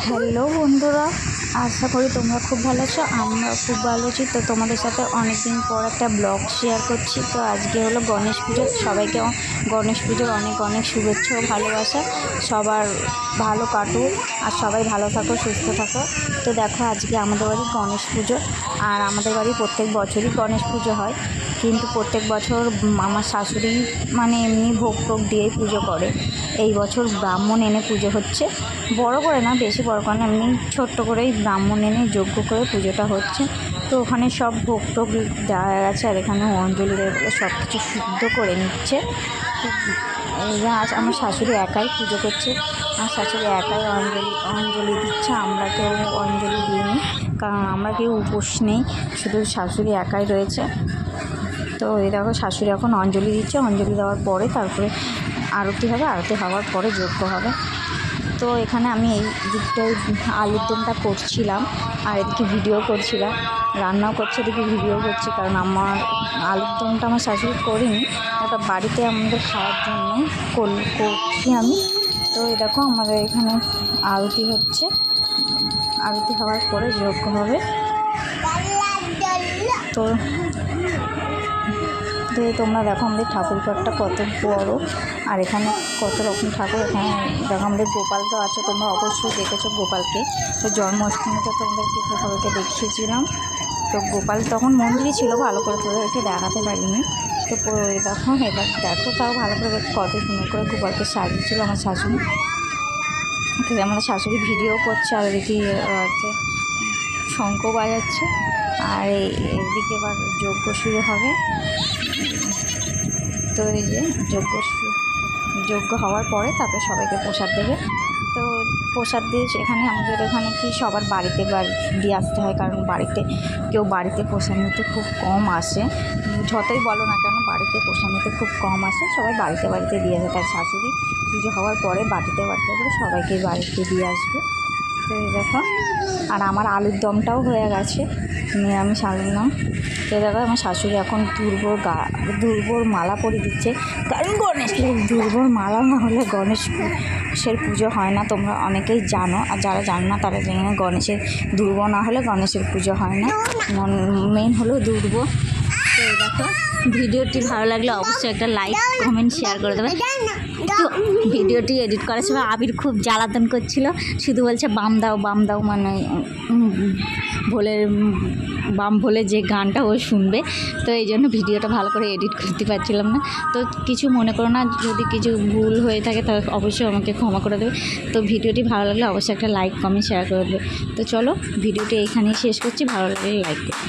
Hello বন্ধুরা, আশা করি তোমরা খুব ভালো আছো। আমরা খুব ভালো আছি। তো তোমাদের সাথে অনেক দিন পর একটা ব্লগ শেয়ার করছি। তো আজকে হলো গণেশ পুজো। সবাইকে গণেশ পুজোর অনেক অনেক শুভেচ্ছা ও ভালোবাসা। সবার ভালো কাটুক আর সবাই ভালো থাকো, সুস্থ থাকো। তো দেখো, আজকে আমাদের বাড়ি গণেশ পুজো। আর আমাদের বাড়ি প্রত্যেক বছরই গণেশ পুজো হয়, কিন্তু প্রত্যেক বছর আমার শাশুড়ি মানে এমনি ভোগ টোগ দিয়েই পুজো করে। এই বছর ব্রাহ্মণ এনে পুজো হচ্ছে, বড় করে না, বেশি বড় করে না, এমনি ছোট্ট করেই ব্রাহ্মণ এনে যজ্ঞ করে পুজোটা হচ্ছে। তো ওখানে সব ভোগ টোগ দেওয়া গেছে, আর এখানে অঞ্জলি দেবে বলে সব কিছু শুদ্ধ করে নিচ্ছে। আজ আমার শাশুড়ি একাই পুজো করছে, আমার শাশুড়ি একাই অঞ্জলি দিচ্ছে। আমরা কেউ অঞ্জলি দিইনি, কারণ আমরা কেউ উপোস নেই, শুধু শাশুড়ি একাই রয়েছে। তো এই দেখো, শাশুড়ি এখন অঞ্জলি দিচ্ছে। অঞ্জলি দেওয়ার পরে তারপরে আরতি হবে, আরতি হওয়ার পরে যজ্ঞ হবে। তো এখানে আমি এই দিকটায় আলুর দমটা করছিলাম, আর এদিকে ভিডিও করছিলাম, রান্নাও করছি, এদিকে ভিডিও করছি। কারণ আমার আলুর দমটা আমার শাশুড়ি করিনি, ওটা বাড়িতে আমাদের খাওয়ার জন্য করছি আমি। তো এই দেখো, আমাদের এখানে আরতি হচ্ছে, আরতি হওয়ার পরে যজ্ঞ হবে। তো তোমরা দেখো আমাদের ঠাকুর ঘরটা কত বড়, আর এখানে কত রকম ঠাকুর। এখানে দেখো আমাদের গোপাল তো আছে, তোমরা অবশ্যই দেখেছো গোপালকে। তো জন্মাষ্টমীতে তোমাদেরকে সবাইকে দেখিয়েছিলাম। তো গোপাল তখন মন্দিরই ছিল, ভালো করে তোদেরকে দেখাতে পারিনি। তো দেখো, এবার দেখো, তাও ভালো করে কত সুন্দর করে গোপালকে সাজিয়েছিল আমার শাশুড়ি। তো আমাদের শাশুড়ি ভিডিও করছে, আর এদিকে হচ্ছে শঙ্খ বাজাচ্ছে, আর এদিকে এবার যজ্ঞ শুরু হবে। তো এই যে যজ্ঞ হওয়ার পরে তারপরে সবাইকে প্রসাদ দেবে। তো প্রসাদ দিয়ে এখানে আমাদের এখানে কি সবার বাড়িতে দিয়ে আসতে হয়, কারণ কেউ বাড়িতে প্রসাদ নিতে খুব কম আসে। যতই বলো না কেন, বাড়িতে প্রসাদ নিতে খুব কম আসে, সবাই বাড়িতে দিয়ে আসে। তার শাশুড়ি পুজো হওয়ার পরে বাড়িতে করে সবাইকে বাড়িতে দিয়ে আসবে। তো এই দেখো, আর আমার আলুর দমটাও হয়ে গেছে, নিরামিষ আলুর দম। তো দেখো, আমার শাশুড়ি এখন দুর্বোর মালা পরিয়ে দিচ্ছে, কারণ দুর্বোর মালা না হলে গণেশের পুজো হয় না। তোমরা অনেকেই জানো, আর যারা জানো না তারা জেনে, গণেশের দুর্ব না হলে গণেশের পুজো হয় না। মেন হলো দুর্ব। তো এই দেখো, ভিডিওটি ভালো লাগলে অবশ্যই একটা লাইক, কমেন্ট, শেয়ার করে দেবে। তো ভিডিওটি এডিট করার সময় আবির খুব জ্বালাতন করছিল, শুধু বলছে বাম দাও, মানে বাম ভোলে যে গানটা ও শুনবে। তো এই জন্য ভিডিওটা ভালো করে এডিট করতে পারছিলাম না। তো কিছু মনে করো না, যদি কিছু ভুল হয়ে থাকে তাহলে অবশ্যই আমাকে ক্ষমা করে দেবে। তো ভিডিওটি ভালো লাগলে অবশ্যই একটা লাইক, কমেন্ট, শেয়ার করে দেবে। তো চলো, ভিডিওটি এইখানেই শেষ করছি। ভালো লাগলে লাইক করবে।